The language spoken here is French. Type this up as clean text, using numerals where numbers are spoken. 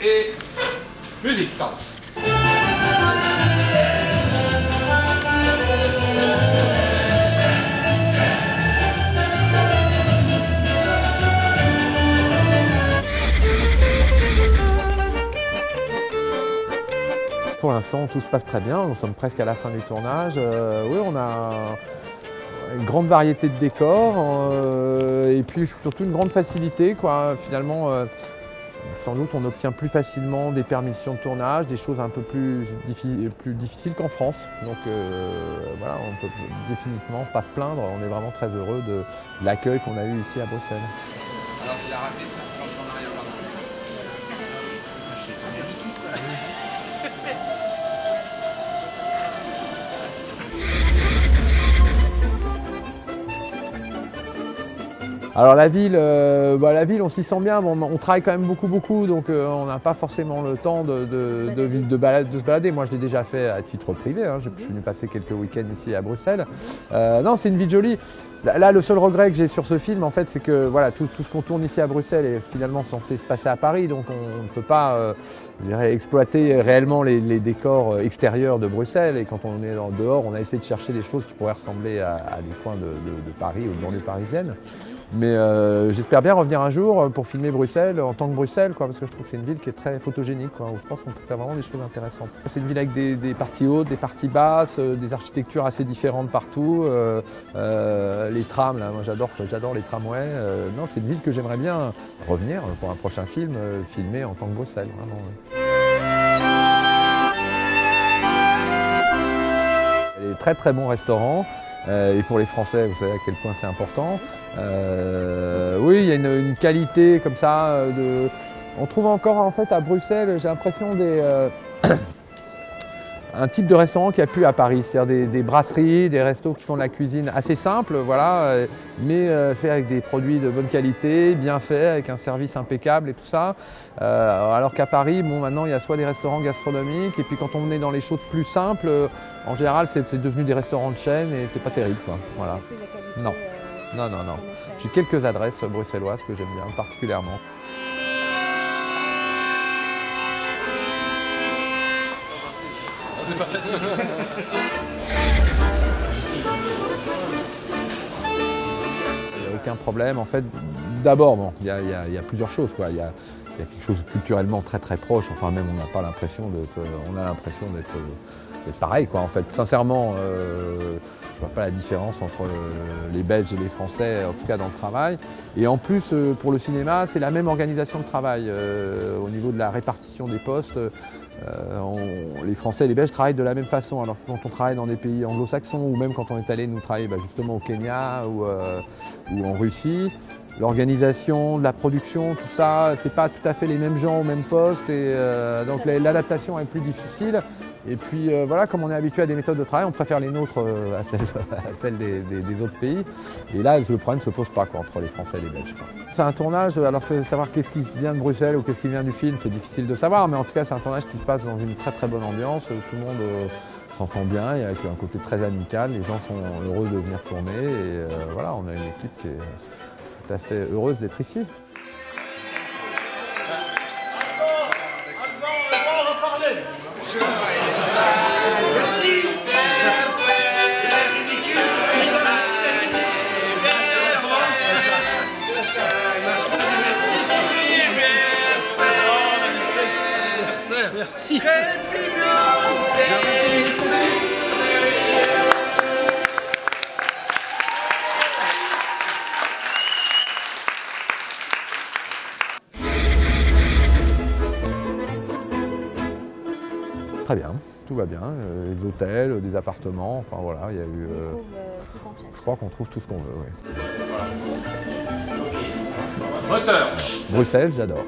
Et musique, pardon. Pour l'instant, tout se passe très bien. Nous sommes presque à la fin du tournage. Oui, on a une grande variété de décors et puis surtout une grande facilité, quoi. Finalement, sans doute, on obtient plus facilement des permissions de tournage, des choses un peu plus difficiles qu'en France. Donc voilà, on ne peut définitivement pas se plaindre. On est vraiment très heureux de l'accueil qu'on a eu ici à Bruxelles. Alors c'est la ratée, ça. Franchement, on n'a rien à voir. Alors la ville, on s'y sent bien, bon, on travaille quand même beaucoup, donc on n'a pas forcément le temps de se balader. Moi je l'ai déjà fait à titre privé, hein. Je suis venu passer quelques week-ends ici à Bruxelles. Non, c'est une ville jolie. Là, le seul regret que j'ai sur ce film, en fait, c'est que voilà, tout ce qu'on tourne ici à Bruxelles est finalement censé se passer à Paris, donc on ne peut pas je dirais, exploiter réellement les décors extérieurs de Bruxelles. Et quand on est dehors, on a essayé de chercher des choses qui pourraient ressembler à des coins de Paris ou de banlieue parisienne. Mais j'espère bien revenir un jour pour filmer Bruxelles en tant que Bruxelles, quoi, parce que je trouve que c'est une ville qui est très photogénique, quoi, où je pense qu'on peut faire vraiment des choses intéressantes. C'est une ville avec des parties hautes, des parties basses, des architectures assez différentes partout. Les trams, là, moi j'adore les tramways. Non, c'est une ville que j'aimerais bien revenir pour un prochain film, filmer en tant que Bruxelles. Vraiment, ouais. Il y a des très bons restaurants. Et pour les Français, vous savez à quel point c'est important. Oui, il y a une qualité comme ça. On trouve encore en fait à Bruxelles, j'ai l'impression un type de restaurant qui a plus à Paris, c'est-à-dire des brasseries, des restos qui font de la cuisine assez simple, voilà, mais fait avec des produits de bonne qualité, bien fait, avec un service impeccable et tout ça. Alors qu'à Paris, bon, maintenant il y a soit des restaurants gastronomiques, et puis quand on est dans les choses plus simples, en général c'est devenu des restaurants de chaîne et c'est pas terrible, quoi. Voilà. Non. J'ai quelques adresses bruxelloises que j'aime bien particulièrement. C'est pas facile. Il n'y a aucun problème. En fait, d'abord, bon, il y a plusieurs choses, quoi. Il y a quelque chose de culturellement très proche. Enfin, même on n'a pas l'impression d'être pareil, quoi. En fait, sincèrement, je vois pas la différence entre les Belges et les Français, en tout cas dans le travail. Et en plus, pour le cinéma, c'est la même organisation de travail. Au niveau de la répartition des postes, les Français et les Belges travaillent de la même façon. Alors que quand on travaille dans des pays anglo-saxons, ou même quand on est allé nous travailler justement au Kenya ou en Russie, l'organisation, la production, tout ça, c'est pas tout à fait les mêmes gens au même poste. Et donc l'adaptation est plus difficile. Et puis voilà, comme on est habitué à des méthodes de travail, on préfère les nôtres à celles des autres pays. Et là, le problème ne se pose pas, quoi, entre les Français et les Belges, quoi. C'est un tournage, alors savoir qu'est-ce qui vient de Bruxelles ou qu'est-ce qui vient du film, c'est difficile de savoir. Mais en tout cas, c'est un tournage qui se passe dans une très bonne ambiance. Tout le monde s'entend bien, il y a un côté très amical. Les gens sont heureux de venir tourner. Et voilà, on a une équipe qui est tout à fait heureuse d'être ici. Merci. Très bien, tout va bien. Les hôtels, des appartements, enfin voilà, il y a eu. Je crois qu'on trouve tout ce qu'on veut, oui. Moteur. Bruxelles, j'adore.